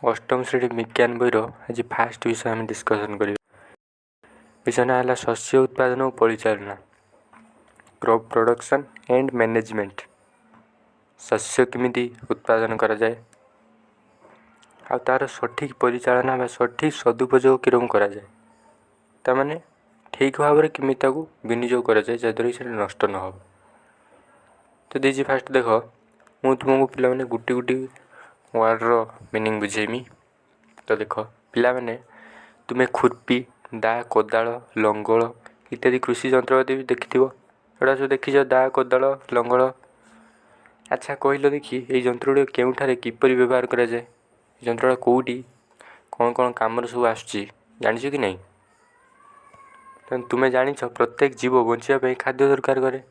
अष्टम श्रेणी विज्ञान बईर आज फास्ट विषय आम डिस्कसन कर विषय ना है शस्य उत्पादन और परिचालना क्रॉप प्रोडक्शन एंड मैनेजमेंट। शस्य केमिति उत्पादन करा जाए आ तार सठिक परिचालना बा सठिक सदुपयोग किरम करा जाए तामाने ठीक भाव में केमिति विनियोग करा जाए जहाँद्वारा से नष्ट न हो। तो दीजिए फास्ट देख मु तुमको पिला माने गुटी गुटी वर्ड रो मीनिंग बुझेमी। तो देख पिला माने तुम्हें खुरपी दा कोदाल लंगल इत्यादि कृषि जंत्रपाति भी देखिथिबो। एटा सब देखिछ दा कोदाल लंगल। अच्छा कहल देखी ये जंत्र गुड़ केउठारे किपरि व्यवहार करा जाए जंत्र कोउटी कौन कौन काम सब आसुची जानिछ कि नहीं। तुम्हें जानिछ प्रत्येक जीव बंचिया खाद्य दरकार करे।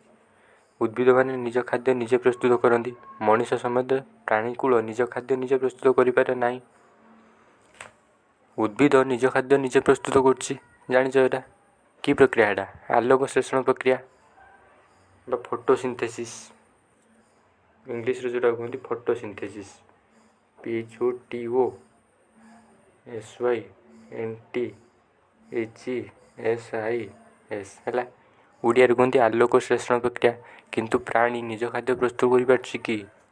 उद्भिद माने निज खाद्य निजे प्रस्तुत करती मनीष समेत प्राणीकूल निज खाद्य निजे प्रस्तुत करें ना। उद्भिद निज खाद्य निजे प्रस्तुत कर जानिछ एटा कि प्रक्रिया एटा आलोक श्लेषण प्रक्रिया बा फोटोसिंथेसिस इंग्लिश रे जोटा कहते फोटोसिंथेसिस PHOTOSYNTHESIS है ओडिया कहते आलोक श्लेषण प्रक्रिया। किंतु प्राणी निज खाद्य प्रस्तुत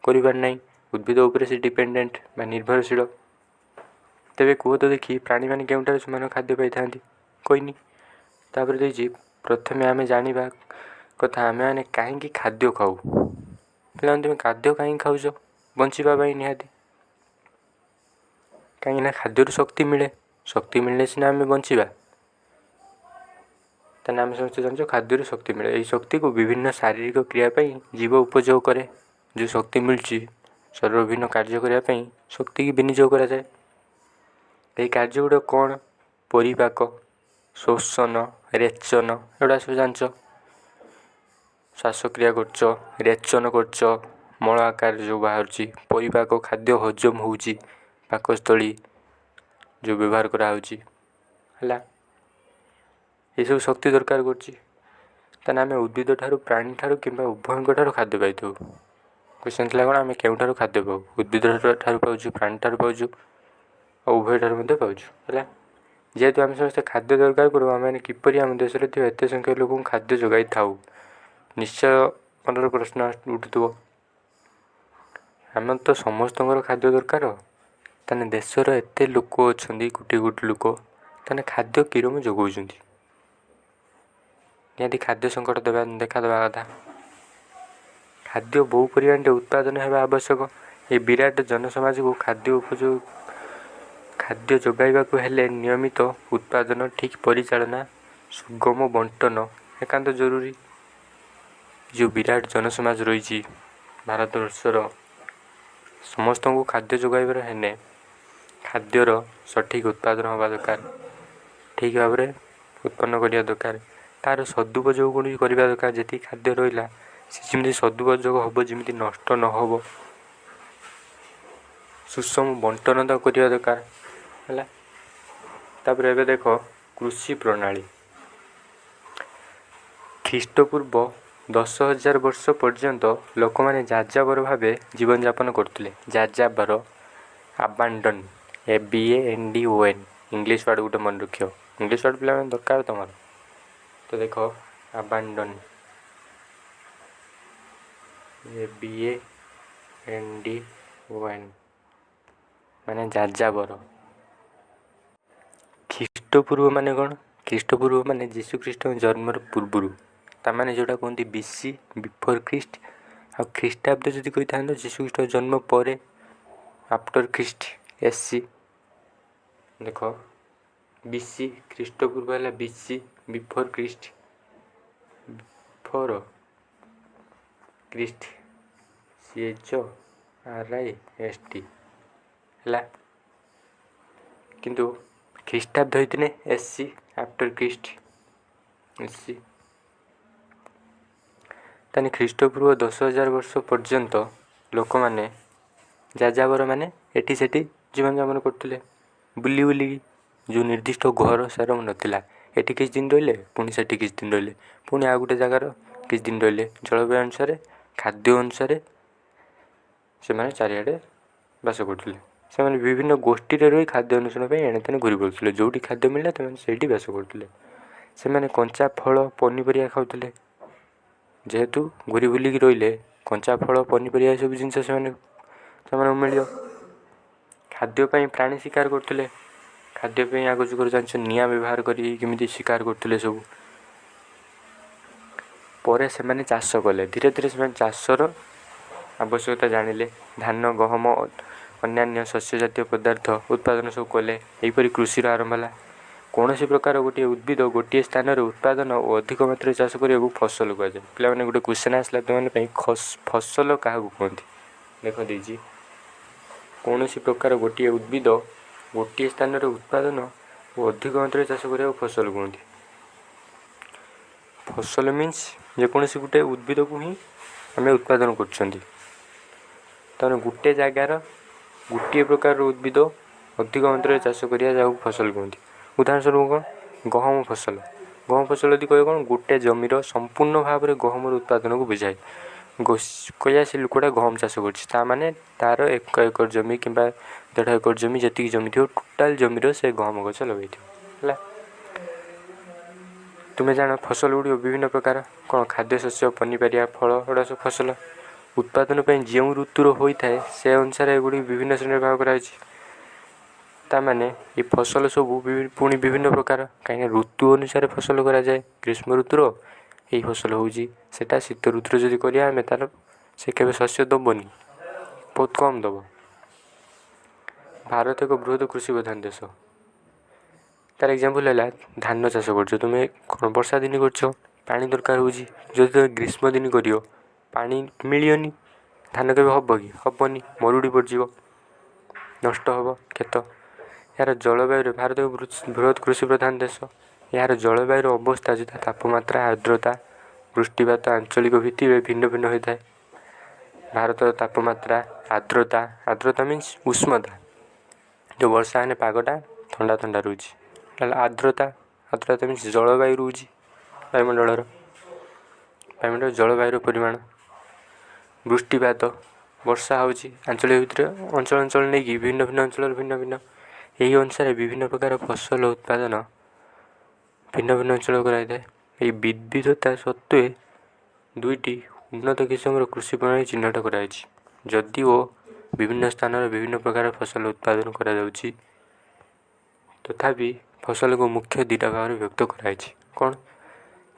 कर ना उद्भिद उपर से डिपेंडेंट बा निर्भरशील। तेरे कह तो देखी प्राणी मैंने केउठार से खाद्य पाई था कहनी तापर देखिए प्रथमे आम जाना कथा आम मैंने कहीं खाद्य खाऊ पे तुम खाद्य कहीं खाऊच बचापी निहाती कहीं खाद्य शक्ति मिले सीना आम बचा तेना आम समस्त जान खाद्य शक्ति मिले यही शक्ति को विभिन्न शारीरिक क्रियापी जीव उपयोग करे जो शक्ति मिलूँ शरीर विभिन्न कार्य करने शक्ति की विनियोग करा जाए। यही कार्य गुड़ कौन परिपाक शोषण रेचन एगुड़ा सब जान श्वासक्रिया रेचन कर मल आकार जो बाहर परिपाक खाद्य हजम हो पाकस्थली जो व्यवहार कराऊँगी ये सब शक्ति दरकार करें उद्भिद ठार प्राणी ठार कि उभय ठार खाद्य पाई क्वेश्चन था कौन आम केउठार खाद्य पाऊ उद्भिद ठार पाचु प्राणी ठार पाचु उभय ठार पाचु है जेहेतु आम समस्त खाद्य दरकार करूँ आम किपरि आम देश में एत संख्यक लोक खाद्य जोगाई थाऊ निश्चय मन प्रश्न उठुव आम तो समस्त खाद्य दरकार ताने देशर एत लोक अच्छा कोटी कोटी लोक ताने खाद्य किरम जोगाऊँ निहाती खाद्य संकट देवा देखा देवा कथा खाद्य बहु परिमाण उत्पादन होगा आवश्यक। ये विराट जनसमाज को खाद्य उपयोग खाद्य जोगाइबा को हेले नियमित उत्पादन ठीक परिचालना सुगम बंटन एकांत जरूरी। जो विराट जनसमाज रही भारत वर्षर समस्त को खाद्य जोगाइबार हेने खाद्यर सठिक उत्पादन होगा दरकार ठीक भाव में उत्पन्न करिया दरकार तार सदुपयोग गुण करवा दरकार जी खाद्य रहा जमी सदुपयोग हम जमी नष्ट न हो सुषम बंटन तो करवा दरकार है। तापर एबे देख कृषि प्रणाली ख्रीष्टपूर्व 10,000 वर्ष पर्यंत लोक मैंने जाजाबर भाव जीवन यापन करते जाजाबर आबांडन ABANDON इंग्लिश वर्ड गोटे मन रख इंग्लिश वर्ड पे दरकार तुम तो देख आबांडन ABANDON माने जाजाबर। ख्रीष्टपूर्व माने कौन ख्रीष्टपूर्व माने जीशु ख्रीष्ट जन्म पूर्व ताने जोटा कहते BC बिफोर ख्रीस्ट आ ख्रीष्टाब्द जदि कही था जीशु ख्रीष्ट जन्म पर आफ्टर ख्रीस्ट SC देख BC ख्रीष्टपूर्व है BC before Christ before Christ CHRIST है किंतु ख्रीष्टाब्द होते SC आफ्टर ख्रीस्ट SC ताने ख्रीष्टपूर्व 10,000 वर्ष पर्यंत लोक मैंने जाजाबर माने एटी सेठी जीवन यापन करते बुली बुली जो निर्दिष्ट घर सार नाला एटी किछ दिन रहिले पुणी सेठी किछ दिन रहिले पुणी आ गोटे जगार किछ दिन रहिले जलवायु अनुसार खाद्य अनुसार से चारिआडे बास करते ସେମାନେ ବିଭିନ୍ନ ଗୋଷ୍ଠୀରେ ରହି ଖାଦ୍ୟ ଅନ୍ୱେଷଣ ପାଇଁ ଏଣେତେଣେ ଘୁରି ବୁଲୁଥିଲେ। ଯେଉଁଠି ଖାଦ୍ୟ ମିଳିଲା ସେମାନେ ସେଇଠି ବାସ କରୁଥିଲେ। ସେମାନେ କଞ୍ଚା ଫଳ ପନିପରିବା ଖାଉଥିଲେ। ଯେହେତୁ ଘୁରି ବୁଲିକି ରହିଲେ କଞ୍ଚା ଫଳ ପନିପରିବା ଏସବୁ ଜିନିଷ ସେମାନଙ୍କୁ ମିଳିବ। ଖାଦ୍ୟ ପାଇଁ ପ୍ରାଣୀ ଶିକାର କରୁଥିଲେ। ଖାଦ୍ୟ ପାଇଁ ଆଗ ଯୁଗରେ ଜାଣିଛ ନିଆଁ ବ୍ୟବହାର କରି କେମିତି ଶିକାର କରୁଥିଲେ ସବୁ। ପରେ ସେମାନେ ଚାଷ କଲେ। ଧୀରେ ଧୀରେ ସେମାନେ ଚାଷର ଆବଶ୍ୟକତା ଜାଣିଲେ। ଧାନ ଗହମ ଅନ୍ୟାନ୍ୟ ଶସ୍ୟ ଜାତୀୟ ପଦାର୍ଥ ଉତ୍ପାଦନ ସବୁ କଲେ। ଏହିପରି କୃଷିର ଆରମ୍ଭ ହେଲା। କୌଣସି ପ୍ରକାର ଗୋଟିଏ ଉଦ୍ଭିଦ ଗୋଟିଏ ସ୍ଥାନରେ ଉତ୍ପାଦନ ଓ ଅଧିକ ମାତ୍ରାରେ ଚାଷ କରିବାକୁ ଫସଲ କୁହାଯାଏ। ପିଲାମାନେ ଗୋଟେ କ୍ୱେଶ୍ଚନ୍ ଆସିଲା ତୁମମାନଙ୍କ ପାଇଁ, ଫସଲ କାହାକୁ କୁହନ୍ତି? ଦେଖ ଦେଇଛି, କୌଣସି ପ୍ରକାର ଗୋଟିଏ ଉଦ୍ଭିଦ ଗୋଟିଏ ସ୍ଥାନରେ ଉତ୍ପାଦନ ଓ ଅଧିକ ମାତ୍ରାରେ ଚାଷ କରିବାକୁ ଫସଲ କୁହନ୍ତି। ଫସଲ ମିନ୍ସ ଯେକୌଣସି ଗୋଟେ ଉଦ୍ଭିଦକୁ ହିଁ ଆମେ ଉତ୍ପାଦନ କରୁଛନ୍ତି। ତେଣୁ ଗୋଟେ ଜାଗାର ଗୋଟିଏ ପ୍ରକାରର ଉଦ୍ଭିଦ ଅଧିକ ମାତ୍ରାରେ ଚାଷ କରିବା ଯାହାକୁ ଫସଲ କୁହନ୍ତି। ଉଦାହରଣ ସ୍ୱରୂପ କ'ଣ? ଗହମ ଫସଲ। ଗହମ ଫସଲ ଯଦି କହିବ କ'ଣ, ଗୋଟେ ଜମିର ସମ୍ପୂର୍ଣ୍ଣ ଭାବରେ ଗହମର ଉତ୍ପାଦନକୁ ବୁଝାଏ। କହିବା ସେ ଲୋକଟା ଗହମ ଚାଷ କରୁଛି, ତା'ମାନେ ତା'ର 1 ଏକର ଜମି କିମ୍ବା 1.5 ଏକର ଜମି ଯେତିକି ଜମି ଥିବ ଟୋଟାଲ୍ ଜମିର ସେ ଗହମ ଗଛ ଲଗାଇଥିବ ହେଲା। ତୁମେ ଜାଣ ଫସଲ ଗୁଡ଼ିକ ବିଭିନ୍ନ ପ୍ରକାର। କ'ଣ? ଖାଦ୍ୟଶସ୍ୟ ପନିପରିବା ଫଳ ଏଗୁଡ଼ା ସବୁ ଫସଲ। ଉତ୍ପାଦନ ପାଇଁ ଯେଉଁ ଋତୁର ହୋଇଥାଏ ସେ ଅନୁସାରେ ଏଗୁଡ଼ିକ ବିଭିନ୍ନ ଶ୍ରେଣୀରେ ଭାଗ କରାଯାଇଛି। ତା'ମାନେ ଏ ଫସଲ ସବୁ ପୁଣି ବିଭିନ୍ନ ପ୍ରକାର, କାହିଁକିନା ଋତୁ ଅନୁସାରେ ଫସଲ କରାଯାଏ। ଗ୍ରୀଷ୍ମ ଋତୁର ଏଇ ଫସଲ ହେଉଛି, ସେଇଟା ଶୀତ ଋତୁରେ ଯଦି କରିବା ଆମେ ତା'ର ସେ କେବେ ଶସ୍ୟ ଦେବନି, ବହୁତ କମ୍ ଦେବ। ଭାରତ ଏକ ବୃହତ କୃଷି ପ୍ରଧାନ ଦେଶ। ତା'ର ଏକ୍ଜାମ୍ପଲ୍ ହେଲା ଧାନ ଚାଷ କରୁଛ ତୁମେ, କ'ଣ ବର୍ଷା ଦିନେ କରୁଛ, ପାଣି ଦରକାର ହେଉଛି। ଯଦି ତୁମେ ଗ୍ରୀଷ୍ମ ଦିନ କରିବ ପାଣି ମିଳିବନି, ଧାନ କେବେ ହେବ କି? ହେବନି, ମରୁଡ଼ି ପଡ଼ିଯିବ, ନଷ୍ଟ ହେବ କ୍ଷେତ। ଏହାର ଜଳବାୟୁରେ ଭାରତ ଏକ ବୃହତ କୃଷି ପ୍ରଧାନ ଦେଶ। ଏହାର ଜଳବାୟୁର ଅବସ୍ଥା ଯଥା ତାପମାତ୍ରା ଆର୍ଦ୍ରତା ବୃଷ୍ଟିପାତ ଆଞ୍ଚଳିକ ଭିତ୍ତିରେ ଭିନ୍ନ ଭିନ୍ନ ହୋଇଥାଏ। ଭାରତର ତାପମାତ୍ରା ଆର୍ଦ୍ରତା ମିନ୍ସ ଉଷ୍ମତା, ଯେଉଁ ବର୍ଷା ହେଲେ ପାଗଟା ଥଣ୍ଡା ଥଣ୍ଡା ରହୁଛି। ତାହେଲେ ଆର୍ଦ୍ରତା ମିନ୍ସ ଜଳବାୟୁ ରହୁଛି, ବାୟୁମଣ୍ଡଳର ଜଳବାୟୁର ପରିମାଣ। ବୃଷ୍ଟିପାତ, ବର୍ଷା ହେଉଛି ଆଞ୍ଚଳିକ ଭିତ୍ତିରେ ଅଞ୍ଚଳ ନେଇକି ଭିନ୍ନ ଭିନ୍ନ ଅଞ୍ଚଳର ଭିନ୍ନ ଭିନ୍ନ। ଏହି ଅନୁସାରେ ବିଭିନ୍ନ ପ୍ରକାର ଫସଲ ଉତ୍ପାଦନ ଭିନ୍ନ ଭିନ୍ନ ଅଞ୍ଚଳ କରାଯାଇଥାଏ। ଏହି ବିବିଧତା ସତ୍ତ୍ୱେ ଦୁଇଟି ଉନ୍ନତ କିସମର କୃଷି ପ୍ରଣାଳୀ ଚିହ୍ନଟ କରାଯାଇଛି। ଯଦିଓ ବିଭିନ୍ନ ସ୍ଥାନରେ ବିଭିନ୍ନ ପ୍ରକାର ଫସଲ ଉତ୍ପାଦନ କରାଯାଉଛି, ତଥାପି ଫସଲକୁ ମୁଖ୍ୟ ଦୁଇଟା ଭାଗରେ ବିଭକ୍ତ କରାଯାଇଛି। କ'ଣ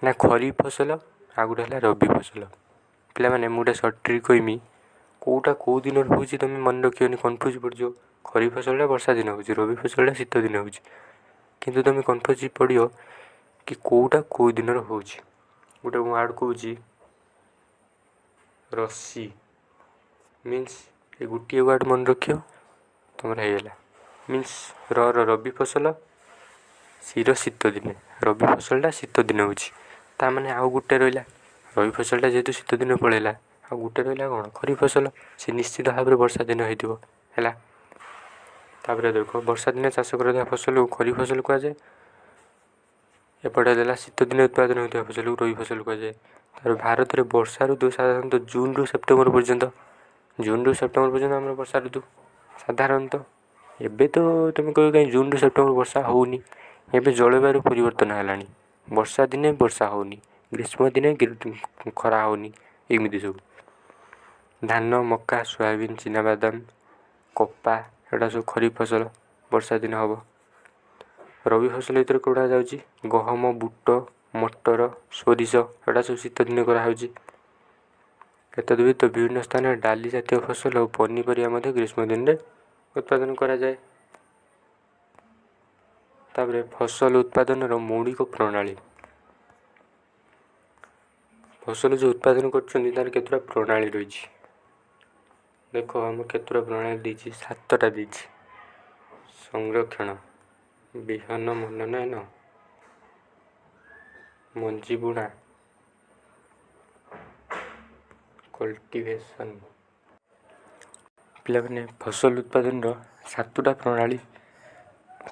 ନା ଖରିଫ ଫସଲ, ଆଉ ଗୋଟେ ହେଲା ରବି ଫସଲ। ପିଲାମାନେ ମୁଁ ଗୋଟେ ସର୍ଟ ଟ୍ରିକ୍ କହିମି, କେଉଁଟା କେଉଁ ଦିନରେ ହେଉଛି ତୁମେ ମନେ ରଖିବନି, କନଫ୍ୟୁଜ୍ ପଡ଼ିଯିବ। ଖରିଫ ଫସଲଟା ବର୍ଷା ଦିନ ହେଉଛି, ରବି ଫସଲଟା ଶୀତ ଦିନ ହେଉଛି। କିନ୍ତୁ ତୁମେ କନଫ୍ୟୁଜ୍ ପଡ଼ିବ କି କେଉଁଟା କେଉଁ ଦିନରେ ହେଉଛି। ଗୋଟେ ୱାର୍ଡ଼ କହୁଛି ରସି, ମିନ୍ସ ଏ ଗୋଟିଏ ୱାର୍ଡ଼ ମନେ ରଖିବ ତୁମର ହେଇଗଲା। ମିନ୍ସ ରବି ଫସଲ, ସିର ଶୀତ ଦିନେ, ରବି ଫସଲଟା ଶୀତ ଦିନ ହେଉଛି। ତା'ମାନେ ଆଉ ଗୋଟେ ରହିଲା, ରବି ଫସଲଟା ଯେହେତୁ ଶୀତ ଦିନ ପଳେଇଲା, ଆଉ ଗୋଟେ ରହିଲା କ'ଣ? ଖରିଫ ଫସଲ, ସେ ନିଶ୍ଚିତ ଭାବରେ ବର୍ଷା ଦିନ ହେଇଥିବ ହେଲା। ତାପରେ ଦେଖ, ବର୍ଷା ଦିନେ ଚାଷ କରାଯାଉଥିବା ଫସଲକୁ ଖରିଫ ଫସଲ କୁହାଯାଏ। ଏପଟେ ଦେଲା ଶୀତ ଦିନେ ଉତ୍ପାଦନ ହେଉଥିବା ଫସଲକୁ ରବି ଫସଲ କୁହାଯାଏ। ତାପରେ ଭାରତରେ ବର୍ଷା ଋତୁ ସାଧାରଣତଃ ଜୁନ୍ରୁ ସେପ୍ଟେମ୍ବର ପର୍ଯ୍ୟନ୍ତ ଆମର ବର୍ଷା ଋତୁ ସାଧାରଣତଃ। ଏବେ ତ ତୁମେ କହିବ କାହିଁ ଜୁନ୍ରୁ ସେପ୍ଟେମ୍ବର ବର୍ଷା ହେଉନି, ଏବେ ଜଳବାୟୁର ପରିବର୍ତ୍ତନ ହେଲାଣି। ବର୍ଷା ଦିନେ ବର୍ଷା ହେଉନି, ଗ୍ରୀଷ୍ମ ଦିନେ ଖରା ହେଉନି, ଏମିତି ସବୁ। ଧାନ ମକା ସୋୟାବିନ୍ ଚିନାବାଦାମ କପା ଏଗୁଡ଼ା ସବୁ ଖରିଫ ଫସଲ, ବର୍ଷା ଦିନ ହେବ। ରବି ଫସଲ ଭିତରେ କେଉଁଟା ଯାଉଛି? ଗହମ ବୁଟ ମଟର ସୋରିଷ, ଏଗୁଡ଼ା ସବୁ ଶୀତ ଦିନେ କରାହେଉଛି। ଏତଦ୍ ବ୍ୟତୀତ ବିଭିନ୍ନ ସ୍ଥାନରେ ଡାଲି ଜାତୀୟ ଫସଲ ଓ ପନିପରିବା ମଧ୍ୟ ଗ୍ରୀଷ୍ମ ଦିନରେ ଉତ୍ପାଦନ କରାଯାଏ। ତାପରେ ଫସଲ ଉତ୍ପାଦନର ମୌଳିକ ପ୍ରଣାଳୀ। ଫସଲ ଯେଉଁ ଉତ୍ପାଦନ କରୁଛନ୍ତି ତା'ର କେତେଟା ପ୍ରଣାଳୀ ରହିଛି। ଦେଖ ଆମର କେତେଟା ପ୍ରଣାଳୀ ଦେଇଛି, 7ଟା ଦେଇଛି। ସଂରକ୍ଷଣ, ବିହନ ମନୋନୟନ, ମଞ୍ଜି ବୁଣା, କଲ୍ଟିଭେସନ୍। ପିଲାମାନେ ଫସଲ ଉତ୍ପାଦନର 7ଟା ପ୍ରଣାଳୀ,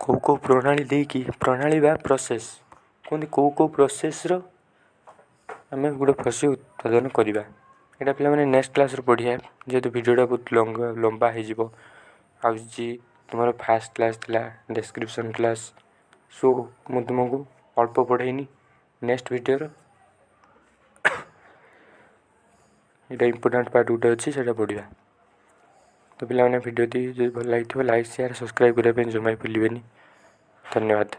କେଉଁ ପ୍ରଣାଳୀ ଦେଇକି, ପ୍ରଣାଳୀ ବା ପ୍ରୋସେସ୍ କୁହନ୍ତି, କେଉଁ ପ୍ରୋସେସ୍ର ଆମେ ଗୋଟେ ଫସଲ ଉତ୍ପାଦନ କରିବା। ଏଇଟା ପିଲାମାନେ ନେକ୍ସଟ କ୍ଲାସ୍ରେ ପଢ଼ିବା, ଯେହେତୁ ଭିଡ଼ିଓଟା ବହୁତ ଲମ୍ବା ହେଇଯିବ। आउची तुमर फास्ट क्लास थिला डिस्क्रिप्शन क्लास सो मु तुमको अल्प पढ़ेनी नेक्स्ट वीडियो ये इंपोर्टेंट पार्ट गोटे अच्छी से पढ़ा। तो पिला भिडियो जो भल लगी लाइक शेयर सब्सक्राइब करने जमा भूलें। धन्यवाद।